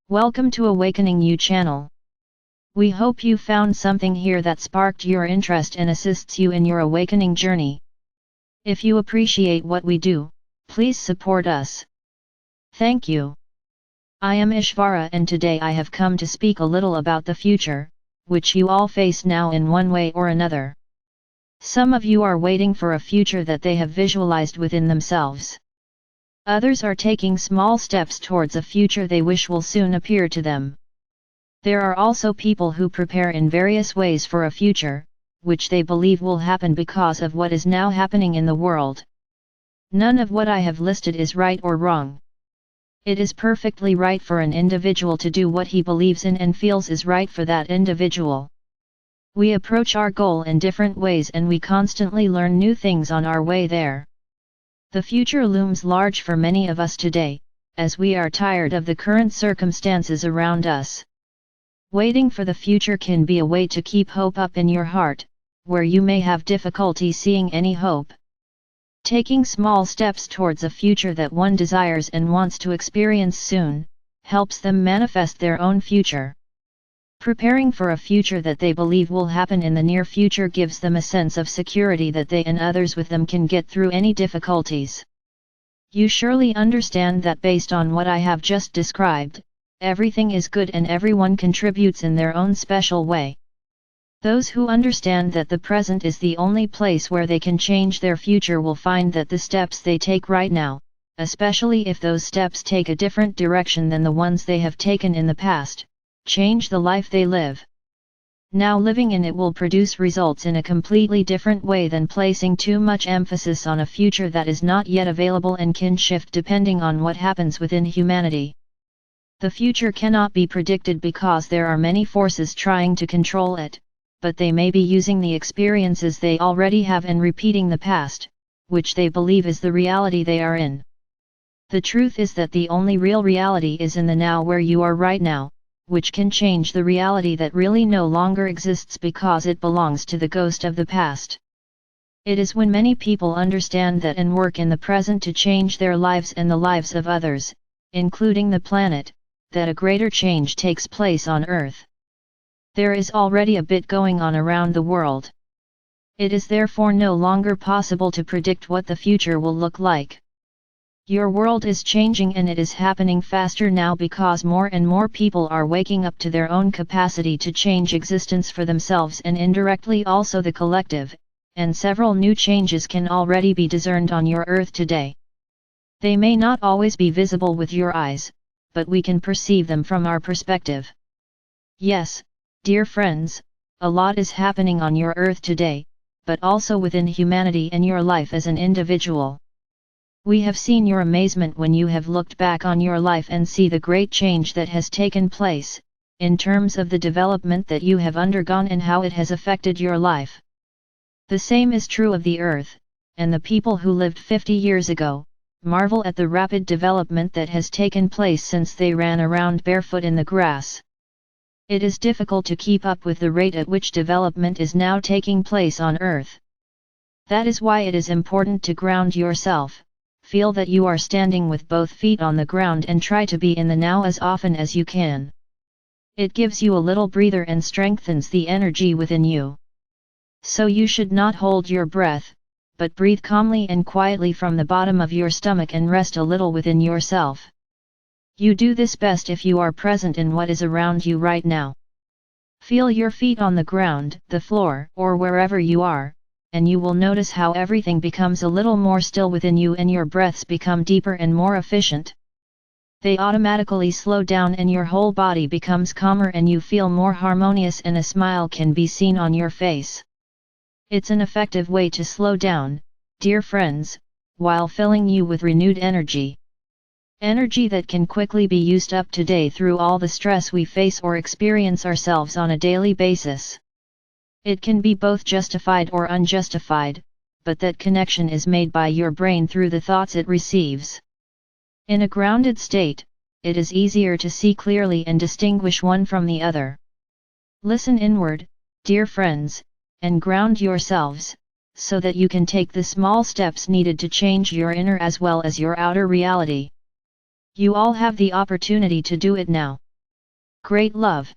Welcome to AwakeningYOU channel. We hope you found something here that sparked your interest and assists you in your awakening journey. If you appreciate what we do, please support us. Thank you. I am Ishvara, and today I have come to speak a little about the future, which you all face now in one way or another. Some of you are waiting for a future that they have visualized within themselves. Others are taking small steps towards a future they wish will soon appear to them. There are also people who prepare in various ways for a future, which they believe will happen because of what is now happening in the world. None of what I have listed is right or wrong. It is perfectly right for an individual to do what he believes in and feels is right for that individual. We approach our goal in different ways, and we constantly learn new things on our way there. The future looms large for many of us today, as we are tired of the current circumstances around us. Waiting for the future can be a way to keep hope up in your heart, where you may have difficulty seeing any hope. Taking small steps towards a future that one desires and wants to experience soon, helps them manifest their own future. Preparing for a future that they believe will happen in the near future gives them a sense of security that they and others with them can get through any difficulties. You surely understand that based on what I have just described, everything is good and everyone contributes in their own special way. Those who understand that the present is the only place where they can change their future will find that the steps they take right now, especially if those steps take a different direction than the ones they have taken in the past, change the life they live. Now living in it will produce results in a completely different way than placing too much emphasis on a future that is not yet available and can shift depending on what happens within humanity. The future cannot be predicted because there are many forces trying to control it, but they may be using the experiences they already have and repeating the past, which they believe is the reality they are in. The truth is that the only real reality is in the now, where you are right now, which can change the reality that really no longer exists because it belongs to the ghost of the past. It is when many people understand that and work in the present to change their lives and the lives of others, including the planet, that a greater change takes place on Earth. There is already a bit going on around the world. It is therefore no longer possible to predict what the future will look like. Your world is changing, and it is happening faster now because more and more people are waking up to their own capacity to change existence for themselves and indirectly also the collective, and several new changes can already be discerned on your Earth today. They may not always be visible with your eyes, but we can perceive them from our perspective. Yes, dear friends, a lot is happening on your Earth today, but also within humanity and your life as an individual. We have seen your amazement when you have looked back on your life and see the great change that has taken place, in terms of the development that you have undergone and how it has affected your life. The same is true of the Earth, and the people who lived 50 years ago, marvel at the rapid development that has taken place since they ran around barefoot in the grass. It is difficult to keep up with the rate at which development is now taking place on Earth. That is why it is important to ground yourself. Feel that you are standing with both feet on the ground and try to be in the now as often as you can. It gives you a little breather and strengthens the energy within you. So you should not hold your breath, but breathe calmly and quietly from the bottom of your stomach and rest a little within yourself. You do this best if you are present in what is around you right now. Feel your feet on the ground, the floor, or wherever you are, and you will notice how everything becomes a little more still within you and your breaths become deeper and more efficient. They automatically slow down and your whole body becomes calmer and you feel more harmonious, and a smile can be seen on your face. It's an effective way to slow down, dear friends, while filling you with renewed energy. Energy that can quickly be used up today through all the stress we face or experience ourselves on a daily basis. It can be both justified or unjustified, but that connection is made by your brain through the thoughts it receives. In a grounded state, it is easier to see clearly and distinguish one from the other. Listen inward, dear friends, and ground yourselves, so that you can take the small steps needed to change your inner as well as your outer reality. You all have the opportunity to do it now. Great love.